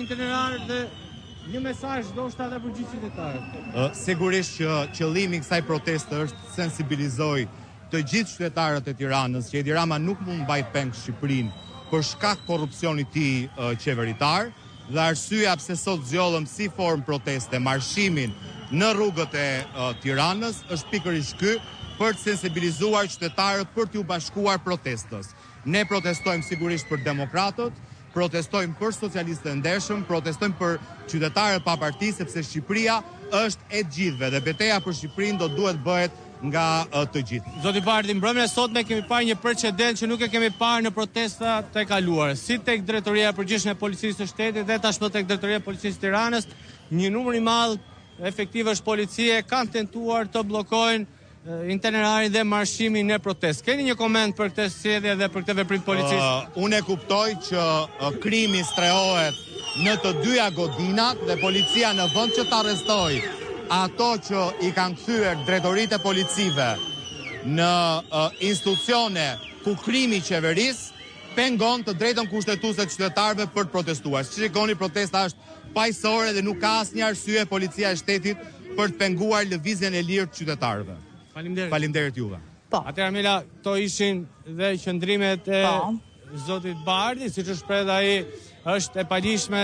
itinerar dhe një mesazh ndoshta edhe për gjithë qytetarët. Sigurisht që qëllimi i kësaj proteste është sensibilizoj të gjithë qytetarët e Tiranës që Edi Rama nuk mund mbajt peng Shqipërinë për shkak korrupsionit të tij qeveritar, dhe arsyeja pse sot zgjollëm si formë proteste marshimin në rrugët e Tiranës është pikërisht ky, për të sensibilizuar qytetarët për t'u bashkuar protestës. Ne protestojmë sigurisht për demokratët, protestojmë për socialistët e ndershëm, protestojmë për qytetarët pa parti, sepse Shqipëria është e gjithëve dhe betejë për Shqipërinë do duhet bëhet nga të gjithë. Zoti Bardhi, mbrëmjen e sotme kemi parë një precedent që nuk e kemi parë në protestat e kaluara, si tek Drejtoria e Përgjithshme e Policisë së Shtetit dhe tashmë tek Drejtoria e Policisë së Tiranës, një numër i madh efektivësh policie kanë tentuar të bllokojnë itinerarin dhe marshimin në protestë. Keni një koment për këtë sjellje dhe për këtë veprim policisë? Unë e kuptoj që krimi strehohet në të dyja godinat dhe policia në vend që të arrestoj ato që i kanë kthyer drejtoritë e policive në institucione ku krimi qeverisë pengon të drejtën kushtetuese të qytetarëve për të protestuar. Si shikoni, protesta është paqësore dhe nuk ka asnjë arsye policia e shtetit për të penguar lëvizjen e lirë të qytetarëve. Faleminderit juve. Atëherë Amela, këto ishin dhe qëndrimet e zotit Bardhi, siç është shprehur ai, është e palishme